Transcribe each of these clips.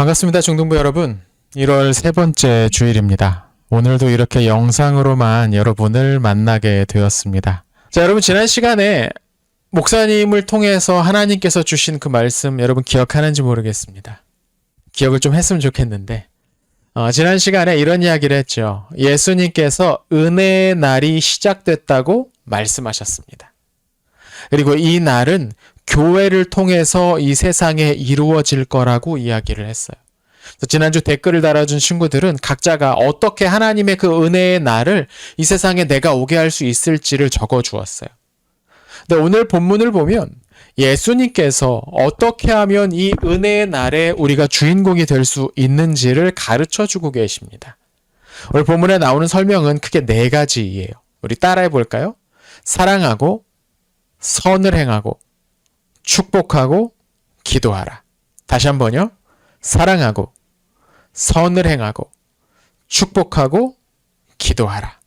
반갑습니다. 중등부 여러분. 1월 세 번째 주일입니다. 오늘도 이렇게 영상으로만 여러분을 만나게 되었습니다. 자, 여러분 지난 시간에 목사님을 통해서 하나님께서 주신 그 말씀 여러분 기억하는지 모르겠습니다. 기억을 좀 했으면 좋겠는데 지난 시간에 이런 이야기를 했죠. 예수님께서 은혜의 날이 시작됐다고 말씀하셨습니다. 그리고 이 날은 교회를 통해서 이 세상에 이루어질 거라고 이야기를 했어요. 그래서 지난주 댓글을 달아준 친구들은 각자가 어떻게 하나님의 그 은혜의 날을 이 세상에 내가 오게 할 수 있을지를 적어주었어요. 근데 오늘 본문을 보면 예수님께서 어떻게 하면 이 은혜의 날에 우리가 주인공이 될 수 있는지를 가르쳐주고 계십니다. 오늘 본문에 나오는 설명은 크게 4가지예요. 우리 따라해 볼까요? 사랑하고 선을 행하고 축복하고 기도하라. 다시 한번요. 사랑하고 선을 행하고 축복하고 기도하라.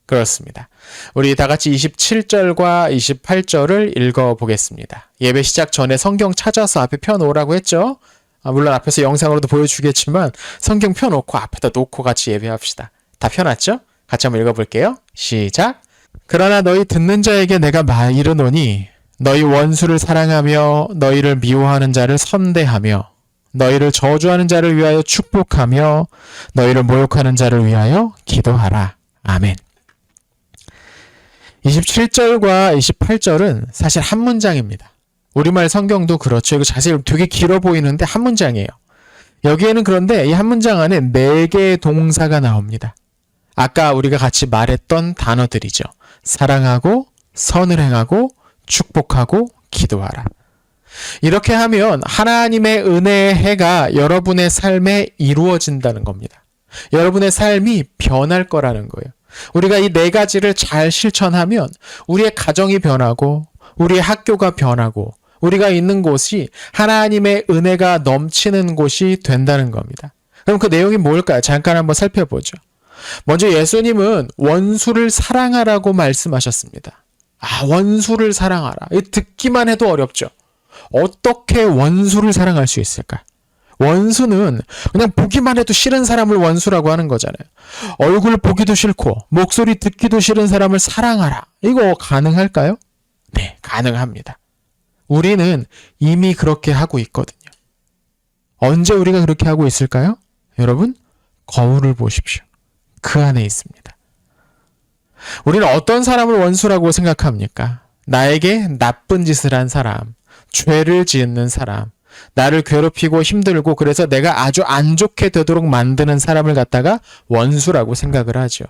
그렇습니다. 우리 다 같이 27절과 28절을 읽어보겠습니다. 예배 시작 전에 성경 찾아서 앞에 펴놓으라고 했죠. 물론 앞에서 영상으로도 보여주겠지만 성경 펴놓고 앞에다 놓고 같이 예배합시다. 다 펴놨죠? 같이 한번 읽어볼게요. 시작. 그러나 너희 듣는 자에게 내가 이르노니 너희 원수를 사랑하며 너희를 미워하는 자를 선대하며 너희를 저주하는 자를 위하여 축복하며 너희를 모욕하는 자를 위하여 기도하라. 아멘. 27절과 28절은 사실 한 문장입니다. 우리말 성경도 그렇죠. 이거 자세히 되게 길어 보이는데 한 문장이에요. 여기에는 그런데 이 한 문장 안에 4개의 동사가 나옵니다. 아까 우리가 같이 말했던 단어들이죠. 사랑하고 선을 행하고 축복하고 기도하라. 이렇게 하면 하나님의 은혜의 해가 여러분의 삶에 이루어진다는 겁니다. 여러분의 삶이 변할 거라는 거예요. 우리가 이 4가지를 잘 실천하면 우리의 가정이 변하고 우리의 학교가 변하고 우리가 있는 곳이 하나님의 은혜가 넘치는 곳이 된다는 겁니다. 그럼 그 내용이 뭘까요? 잠깐 한번 살펴보죠. 먼저 예수님은 원수를 사랑하라고 말씀하셨습니다. 원수를 사랑하라. 듣기만 해도 어렵죠. 어떻게 원수를 사랑할 수 있을까? 원수는 그냥 보기만 해도 싫은 사람을 원수라고 하는 거잖아요. 얼굴 보기도 싫고 목소리 듣기도 싫은 사람을 사랑하라. 이거 가능할까요? 네, 가능합니다. 우리는 이미 그렇게 하고 있거든요. 언제 우리가 그렇게 하고 있을까요? 여러분, 거울을 보십시오. 그 안에 있습니다. 우리는 어떤 사람을 원수라고 생각합니까? 나에게 나쁜 짓을 한 사람, 죄를 짓는 사람, 나를 괴롭히고 힘들고 그래서 내가 아주 안 좋게 되도록 만드는 사람을 갖다가 원수라고 생각을 하죠.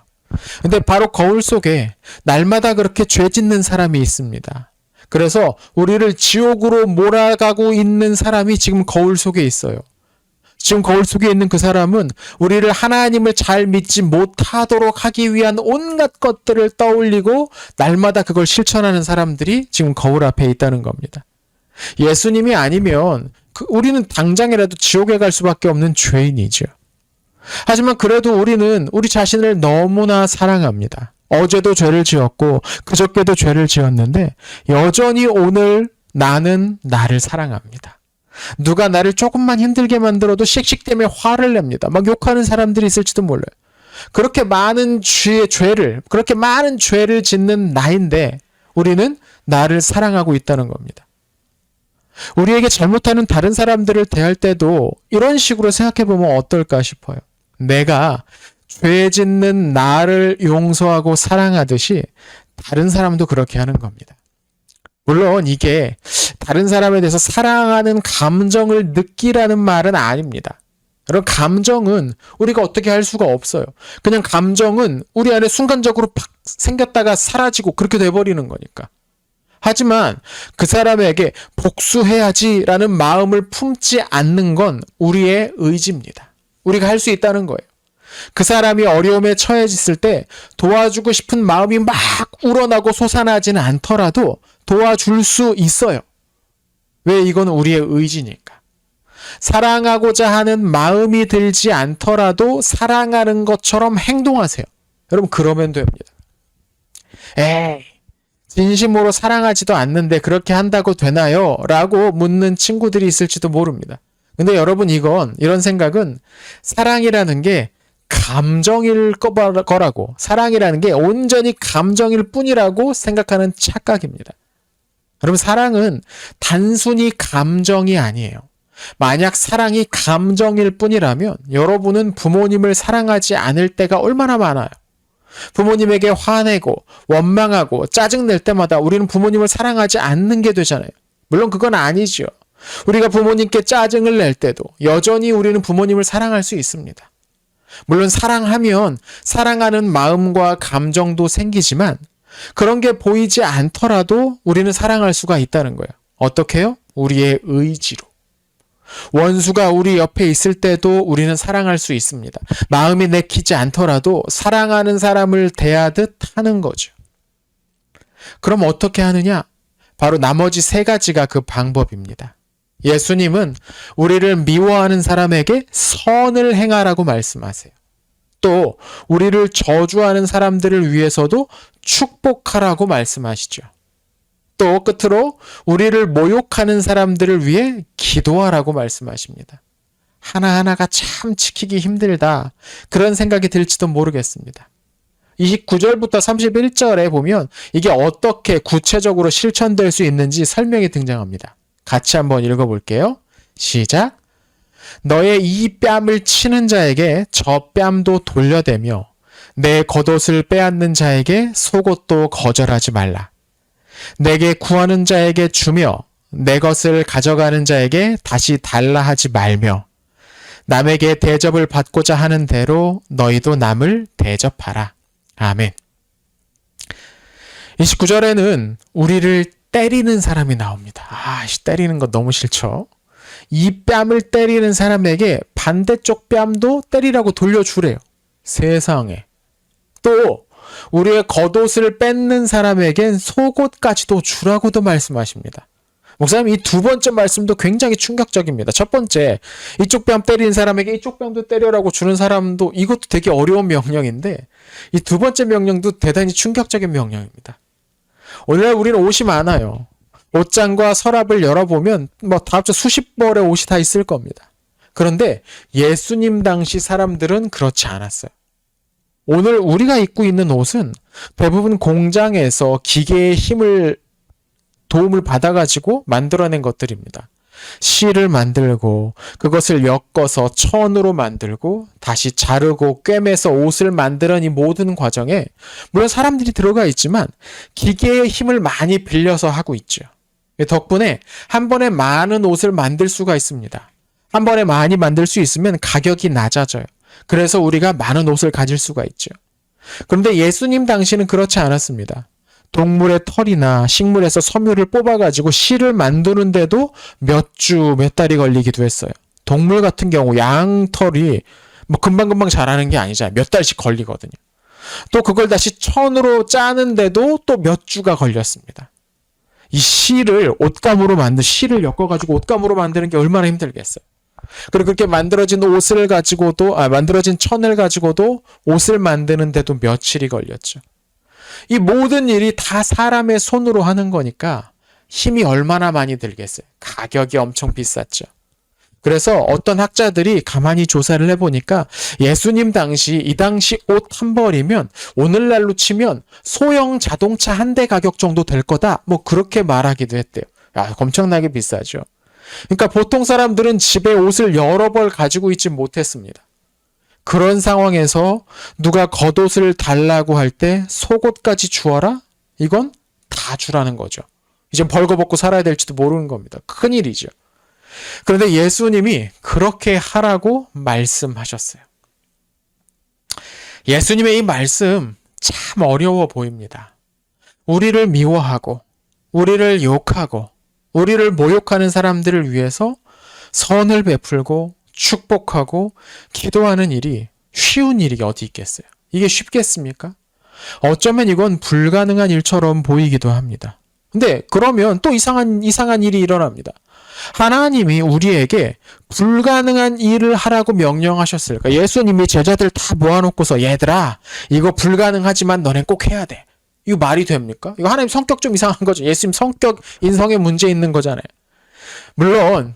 근데 바로 거울 속에 날마다 그렇게 죄 짓는 사람이 있습니다. 그래서 우리를 지옥으로 몰아가고 있는 사람이 지금 거울 속에 있어요. 지금 거울 속에 있는 그 사람은 우리를 하나님을 잘 믿지 못하도록 하기 위한 온갖 것들을 떠올리고 날마다 그걸 실천하는 사람들이 지금 거울 앞에 있다는 겁니다. 예수님이 아니면 우리는 당장이라도 지옥에 갈 수밖에 없는 죄인이죠. 하지만 그래도 우리는 우리 자신을 너무나 사랑합니다. 어제도 죄를 지었고 그저께도 죄를 지었는데 여전히 오늘 나는 나를 사랑합니다. 누가 나를 조금만 힘들게 만들어도 씩씩 때문에 화를 냅니다. 막 욕하는 사람들이 있을지도 몰라요. 그렇게 많은 그렇게 많은 죄를 짓는 나인데 우리는 나를 사랑하고 있다는 겁니다. 우리에게 잘못하는 다른 사람들을 대할 때도 이런 식으로 생각해보면 어떨까 싶어요. 내가 죄 짓는 나를 용서하고 사랑하듯이 다른 사람도 그렇게 하는 겁니다. 물론 이게 다른 사람에 대해서 사랑하는 감정을 느끼라는 말은 아닙니다. 여러분, 감정은 우리가 어떻게 할 수가 없어요. 그냥 감정은 우리 안에 순간적으로 팍 생겼다가 사라지고 그렇게 돼버리는 거니까. 하지만 그 사람에게 복수해야지라는 마음을 품지 않는 건 우리의 의지입니다. 우리가 할 수 있다는 거예요. 그 사람이 어려움에 처해졌을 때 도와주고 싶은 마음이 막 우러나고 솟아나지는 않더라도 도와줄 수 있어요. 왜? 이건 우리의 의지니까. 사랑하고자 하는 마음이 들지 않더라도 사랑하는 것처럼 행동하세요. 여러분, 그러면 됩니다. 에이, 진심으로 사랑하지도 않는데 그렇게 한다고 되나요? 라고 묻는 친구들이 있을지도 모릅니다. 근데 여러분 이런 생각은 사랑이라는 게 감정일 거라고, 사랑이라는 게 온전히 감정일 뿐이라고 생각하는 착각입니다. 여러분, 사랑은 단순히 감정이 아니에요. 만약 사랑이 감정일 뿐이라면 여러분은 부모님을 사랑하지 않을 때가 얼마나 많아요. 부모님에게 화내고 원망하고 짜증낼 때마다 우리는 부모님을 사랑하지 않는 게 되잖아요. 물론 그건 아니죠. 우리가 부모님께 짜증을 낼 때도 여전히 우리는 부모님을 사랑할 수 있습니다. 물론 사랑하면 사랑하는 마음과 감정도 생기지만 그런 게 보이지 않더라도 우리는 사랑할 수가 있다는 거예요. 어떻게요? 우리의 의지로. 원수가 우리 옆에 있을 때도 우리는 사랑할 수 있습니다. 마음이 내키지 않더라도 사랑하는 사람을 대하듯 하는 거죠. 그럼 어떻게 하느냐? 바로 나머지 세 가지가 그 방법입니다. 예수님은 우리를 미워하는 사람에게 선을 행하라고 말씀하세요. 또 우리를 저주하는 사람들을 위해서도 축복하라고 말씀하시죠. 또 끝으로 우리를 모욕하는 사람들을 위해 기도하라고 말씀하십니다. 하나하나가 참 지키기 힘들다, 그런 생각이 들지도 모르겠습니다. 29절부터 31절에 보면 이게 어떻게 구체적으로 실천될 수 있는지 설명이 등장합니다. 같이 한번 읽어볼게요. 시작. 너의 이 뺨을 치는 자에게 저 뺨도 돌려대며 내 겉옷을 빼앗는 자에게 속옷도 거절하지 말라. 내게 구하는 자에게 주며 내 것을 가져가는 자에게 다시 달라 하지 말며 남에게 대접을 받고자 하는 대로 너희도 남을 대접하라. 아멘. 29절에는 우리를 때리는 사람이 나옵니다. 때리는 거 너무 싫죠? 이 뺨을 때리는 사람에게 반대쪽 뺨도 때리라고 돌려주래요. 세상에. 또 우리의 겉옷을 뺏는 사람에겐 속옷까지도 주라고도 말씀하십니다. 목사님, 이 두 번째 말씀도 굉장히 충격적입니다. 첫 번째, 이쪽 뺨 때리는 사람에게 이쪽 뺨도 때려라고 주는 사람도, 이것도 되게 어려운 명령인데 이 두 번째 명령도 대단히 충격적인 명령입니다. 오늘날 우리는 옷이 많아요. 옷장과 서랍을 열어보면 다 합쳐 수십 벌의 옷이 다 있을 겁니다. 그런데 예수님 당시 사람들은 그렇지 않았어요. 오늘 우리가 입고 있는 옷은 대부분 공장에서 기계의 도움을 받아가지고 만들어낸 것들입니다. 실을 만들고 그것을 엮어서 천으로 만들고 다시 자르고 꿰매서 옷을 만드는 이 모든 과정에 물론 사람들이 들어가 있지만 기계의 힘을 많이 빌려서 하고 있죠. 덕분에 한 번에 많은 옷을 만들 수가 있습니다. 한 번에 많이 만들 수 있으면 가격이 낮아져요. 그래서 우리가 많은 옷을 가질 수가 있죠. 그런데 예수님 당시는 그렇지 않았습니다. 동물의 털이나 식물에서 섬유를 뽑아가지고 실을 만드는데도 몇 주, 몇 달이 걸리기도 했어요. 동물 같은 경우 양털이 금방금방 자라는 게 아니잖아요. 몇 달씩 걸리거든요. 또 그걸 다시 천으로 짜는데도 또 몇 주가 걸렸습니다. 이 실을 실을 엮어가지고 옷감으로 만드는 게 얼마나 힘들겠어요. 그리고 그렇게 만들어진 만들어진 천을 가지고도 옷을 만드는데도 며칠이 걸렸죠. 이 모든 일이 다 사람의 손으로 하는 거니까 힘이 얼마나 많이 들겠어요. 가격이 엄청 비쌌죠. 그래서 어떤 학자들이 가만히 조사를 해보니까 예수님 이 당시 옷 한 벌이면 오늘날로 치면 소형 자동차 한 대 가격 정도 될 거다. 그렇게 말하기도 했대요. 엄청나게 비싸죠. 그러니까 보통 사람들은 집에 옷을 여러 벌 가지고 있지 못했습니다. 그런 상황에서 누가 겉옷을 달라고 할 때 속옷까지 주어라? 이건 다 주라는 거죠. 이젠 벌거벗고 살아야 될지도 모르는 겁니다. 큰일이죠. 그런데 예수님이 그렇게 하라고 말씀하셨어요. 예수님의 이 말씀 참 어려워 보입니다. 우리를 미워하고 우리를 욕하고 우리를 모욕하는 사람들을 위해서 선을 베풀고 축복하고 기도하는 일이 쉬운 일이 어디 있겠어요? 이게 쉽겠습니까? 어쩌면 이건 불가능한 일처럼 보이기도 합니다. 근데 그러면 또 이상한 일이 일어납니다. 하나님이 우리에게 불가능한 일을 하라고 명령하셨을까? 예수님이 제자들 다 모아놓고서 얘들아 이거 불가능하지만 너네 꼭 해야 돼. 이거 말이 됩니까? 이거 하나님 성격 좀 이상한 거죠. 예수님 성격 인성에 문제 있는 거잖아요. 물론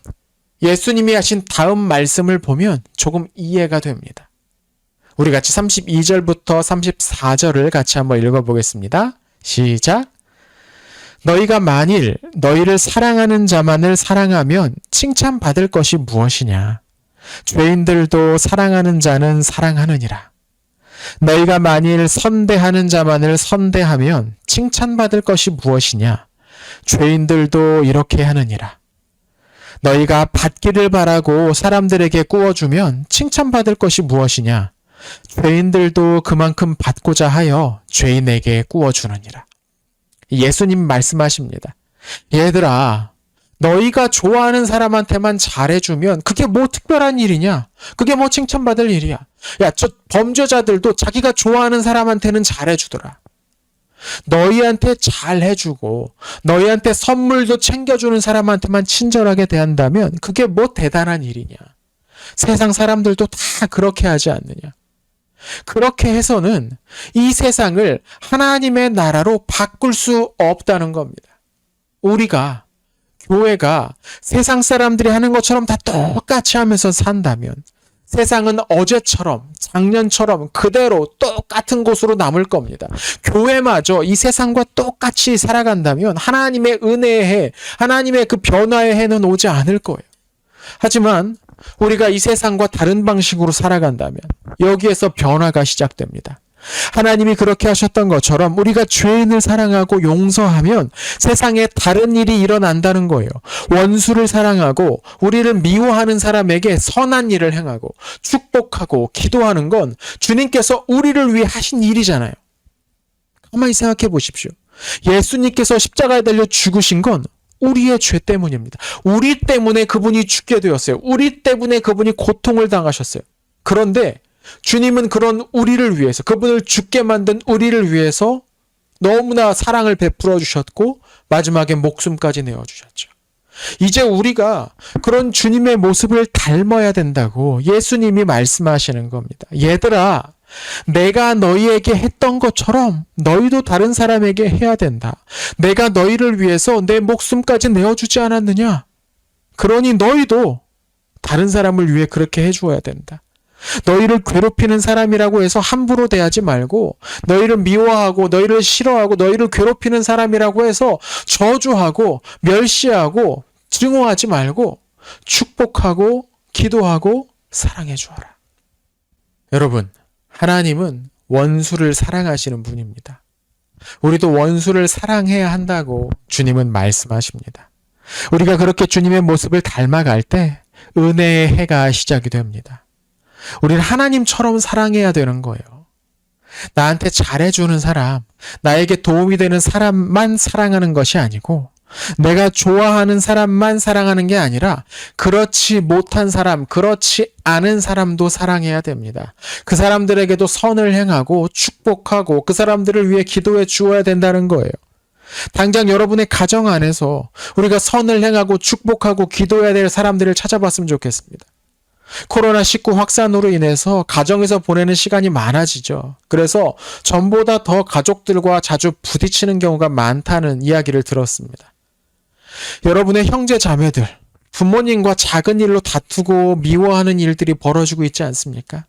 예수님이 하신 다음 말씀을 보면 조금 이해가 됩니다. 우리 같이 32절부터 34절을 같이 한번 읽어보겠습니다. 시작. 너희가 만일 너희를 사랑하는 자만을 사랑하면 칭찬받을 것이 무엇이냐? 죄인들도 사랑하는 자는 사랑하느니라. 너희가 만일 선대하는 자만을 선대하면 칭찬받을 것이 무엇이냐? 죄인들도 이렇게 하느니라. 너희가 받기를 바라고 사람들에게 꾸어주면 칭찬받을 것이 무엇이냐? 죄인들도 그만큼 받고자 하여 죄인에게 꾸어주느니라. 예수님 말씀하십니다. 얘들아, 너희가 좋아하는 사람한테만 잘해주면 그게 뭐 특별한 일이냐? 그게 뭐 칭찬받을 일이야? 야, 저 범죄자들도 자기가 좋아하는 사람한테는 잘해주더라. 너희한테 잘해주고 너희한테 선물도 챙겨주는 사람한테만 친절하게 대한다면 그게 뭐 대단한 일이냐? 세상 사람들도 다 그렇게 하지 않느냐? 그렇게 해서는 이 세상을 하나님의 나라로 바꿀 수 없다는 겁니다. 우리가, 교회가 세상 사람들이 하는 것처럼 다 똑같이 하면서 산다면 세상은 어제처럼, 작년처럼 그대로 똑같은 곳으로 남을 겁니다. 교회마저 이 세상과 똑같이 살아간다면 하나님의 은혜의 해, 하나님의 그 변화의 해는 오지 않을 거예요. 하지만 우리가 이 세상과 다른 방식으로 살아간다면 여기에서 변화가 시작됩니다. 하나님이 그렇게 하셨던 것처럼 우리가 죄인을 사랑하고 용서하면 세상에 다른 일이 일어난다는 거예요. 원수를 사랑하고 우리를 미워하는 사람에게 선한 일을 행하고 축복하고 기도하는 건 주님께서 우리를 위해 하신 일이잖아요. 가만히 생각해 보십시오. 예수님께서 십자가에 달려 죽으신 건 우리의 죄 때문입니다. 우리 때문에 그분이 죽게 되었어요. 우리 때문에 그분이 고통을 당하셨어요. 그런데 주님은 그런 우리를 위해서, 그분을 죽게 만든 우리를 위해서 너무나 사랑을 베풀어 주셨고 마지막에 목숨까지 내어주셨죠. 이제 우리가 그런 주님의 모습을 닮아야 된다고 예수님이 말씀하시는 겁니다. 얘들아, 내가 너희에게 했던 것처럼 너희도 다른 사람에게 해야 된다. 내가 너희를 위해서 내 목숨까지 내어주지 않았느냐? 그러니 너희도 다른 사람을 위해 그렇게 해주어야 된다. 너희를 괴롭히는 사람이라고 해서 함부로 대하지 말고, 너희를 미워하고 너희를 싫어하고 너희를 괴롭히는 사람이라고 해서 저주하고 멸시하고 증오하지 말고 축복하고 기도하고 사랑해 주어라. 여러분, 하나님은 원수를 사랑하시는 분입니다. 우리도 원수를 사랑해야 한다고 주님은 말씀하십니다. 우리가 그렇게 주님의 모습을 닮아갈 때 은혜의 해가 시작이 됩니다. 우리는 하나님처럼 사랑해야 되는 거예요. 나한테 잘해주는 사람, 나에게 도움이 되는 사람만 사랑하는 것이 아니고 내가 좋아하는 사람만 사랑하는 게 아니라 그렇지 못한 사람, 그렇지 않은 사람도 사랑해야 됩니다. 그 사람들에게도 선을 행하고 축복하고 그 사람들을 위해 기도해 주어야 된다는 거예요. 당장 여러분의 가정 안에서 우리가 선을 행하고 축복하고 기도해야 될 사람들을 찾아봤으면 좋겠습니다. 코로나19 확산으로 인해서 가정에서 보내는 시간이 많아지죠. 그래서 전보다 더 가족들과 자주 부딪히는 경우가 많다는 이야기를 들었습니다. 여러분의 형제 자매들, 부모님과 작은 일로 다투고 미워하는 일들이 벌어지고 있지 않습니까?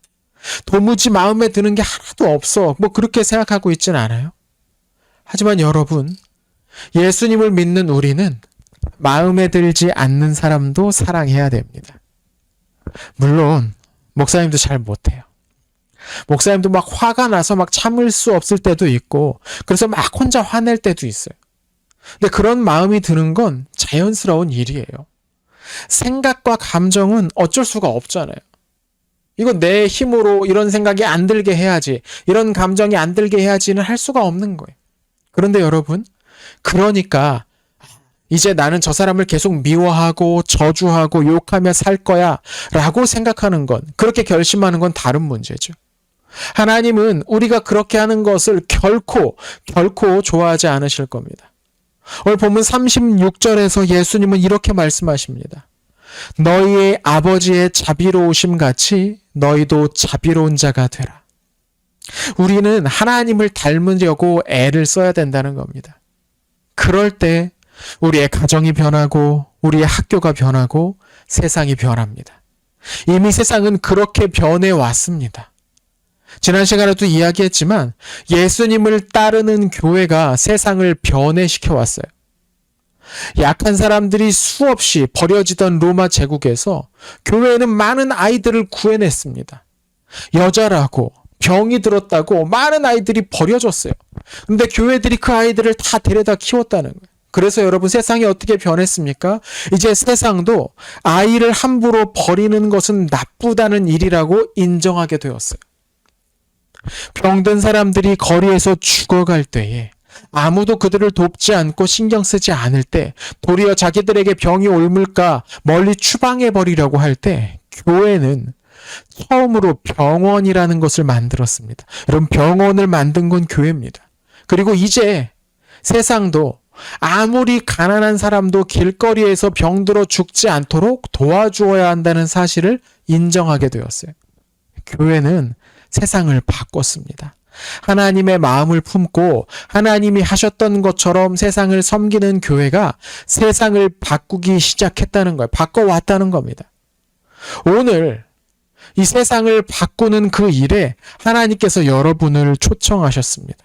도무지 마음에 드는 게 하나도 없어. 뭐 그렇게 생각하고 있진 않아요. 하지만 여러분, 예수님을 믿는 우리는 마음에 들지 않는 사람도 사랑해야 됩니다. 물론 목사님도 잘 못해요. 목사님도 막 화가 나서 막 참을 수 없을 때도 있고 그래서 막 혼자 화낼 때도 있어요. 근데 그런 마음이 드는 건 자연스러운 일이에요. 생각과 감정은 어쩔 수가 없잖아요. 이거 내 힘으로 이런 생각이 안 들게 해야지, 이런 감정이 안 들게 해야지는 할 수가 없는 거예요. 그런데 여러분, 그러니까 이제 나는 저 사람을 계속 미워하고 저주하고 욕하며 살 거야 라고 생각하는 건, 그렇게 결심하는 건 다른 문제죠. 하나님은 우리가 그렇게 하는 것을 결코 좋아하지 않으실 겁니다. 오늘 본문 36절에서 예수님은 이렇게 말씀하십니다. 너희의 아버지의 자비로우심 같이 너희도 자비로운 자가 되라. 우리는 하나님을 닮으려고 애를 써야 된다는 겁니다. 그럴 때 우리의 가정이 변하고 우리의 학교가 변하고 세상이 변합니다. 이미 세상은 그렇게 변해 왔습니다. 지난 시간에도 이야기했지만 예수님을 따르는 교회가 세상을 변해시켜 왔어요. 약한 사람들이 수없이 버려지던 로마 제국에서 교회는 많은 아이들을 구해냈습니다. 여자라고 병이 들었다고 많은 아이들이 버려졌어요. 근데 교회들이 그 아이들을 다 데려다 키웠다는 거예요. 그래서 여러분, 세상이 어떻게 변했습니까? 이제 세상도 아이를 함부로 버리는 것은 나쁘다는 일이라고 인정하게 되었어요. 병든 사람들이 거리에서 죽어갈 때에 아무도 그들을 돕지 않고 신경 쓰지 않을 때, 도리어 자기들에게 병이 옮을까 멀리 추방해버리려고 할 때 교회는 처음으로 병원이라는 것을 만들었습니다. 여러분, 병원을 만든 건 교회입니다. 그리고 이제 세상도 아무리 가난한 사람도 길거리에서 병들어 죽지 않도록 도와주어야 한다는 사실을 인정하게 되었어요. 교회는 세상을 바꿨습니다. 하나님의 마음을 품고 하나님이 하셨던 것처럼 세상을 섬기는 교회가 세상을 바꾸기 시작했다는 거예요. 바꿔왔다는 겁니다. 오늘 이 세상을 바꾸는 그 일에 하나님께서 여러분을 초청하셨습니다.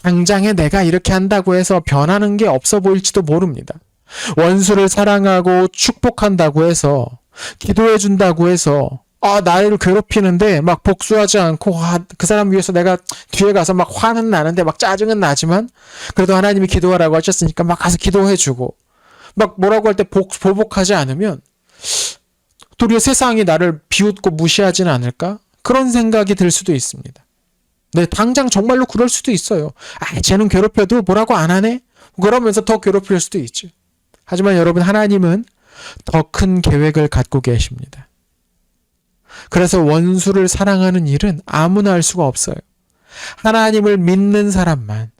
당장에 내가 이렇게 한다고 해서 변하는 게 없어 보일지도 모릅니다. 원수를 사랑하고 축복한다고 해서, 기도해 준다고 해서 나를 괴롭히는데 막 복수하지 않고 그 사람 위해서 내가 뒤에 가서 막 화는 나는데 막 짜증은 나지만 그래도 하나님이 기도하라고 하셨으니까 막 가서 기도해주고 막 뭐라고 할 때 보복하지 않으면 도리어 세상이 나를 비웃고 무시하지는 않을까? 그런 생각이 들 수도 있습니다. 네, 당장 정말로 그럴 수도 있어요. 쟤는 괴롭혀도 뭐라고 안 하네? 그러면서 더 괴롭힐 수도 있죠. 하지만 여러분, 하나님은 더 큰 계획을 갖고 계십니다. 그래서 원수를 사랑하는 일은 아무나 할 수가 없어요. 하나님을 믿는 사람만,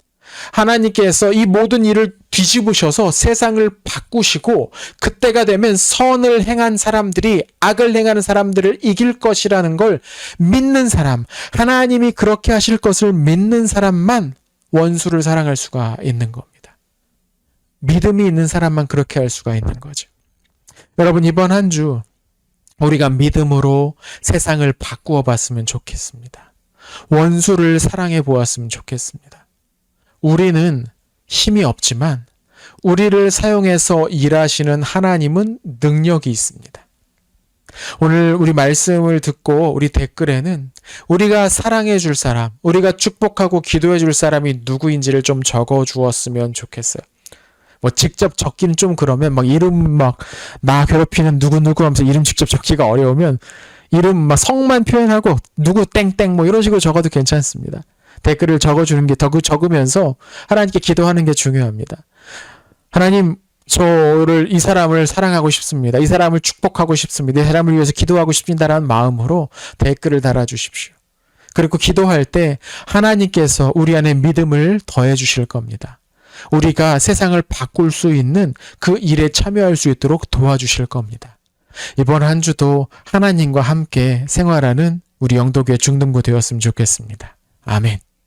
하나님께서 이 모든 일을 뒤집으셔서 세상을 바꾸시고 그때가 되면 선을 행한 사람들이 악을 행하는 사람들을 이길 것이라는 걸 믿는 사람, 하나님이 그렇게 하실 것을 믿는 사람만 원수를 사랑할 수가 있는 겁니다. 믿음이 있는 사람만 그렇게 할 수가 있는 거죠. 여러분, 이번 한 주 우리가 믿음으로 세상을 바꾸어 봤으면 좋겠습니다. 원수를 사랑해 보았으면 좋겠습니다. 우리는 힘이 없지만 우리를 사용해서 일하시는 하나님은 능력이 있습니다. 오늘 우리 말씀을 듣고 우리 댓글에는 우리가 사랑해 줄 사람, 우리가 축복하고 기도해 줄 사람이 누구인지를 좀 적어 주었으면 좋겠어요. 뭐 직접 적기는 좀 그러면 막 이름 막 나 괴롭히는 누구누구 하면서 이름 직접 적기가 어려우면 이름 막 성만 표현하고 누구 땡땡 뭐 이런 식으로 적어도 괜찮습니다. 댓글을 적어주는 게 더 적으면서 하나님께 기도하는 게 중요합니다. 하나님, 이 사람을 사랑하고 싶습니다. 이 사람을 축복하고 싶습니다. 이 사람을 위해서 기도하고 싶다라는 마음으로 댓글을 달아주십시오. 그리고 기도할 때 하나님께서 우리 안에 믿음을 더해 주실 겁니다. 우리가 세상을 바꿀 수 있는 그 일에 참여할 수 있도록 도와주실 겁니다. 이번 한 주도 하나님과 함께 생활하는 우리 영도교회 중등부 되었으면 좋겠습니다. 아멘.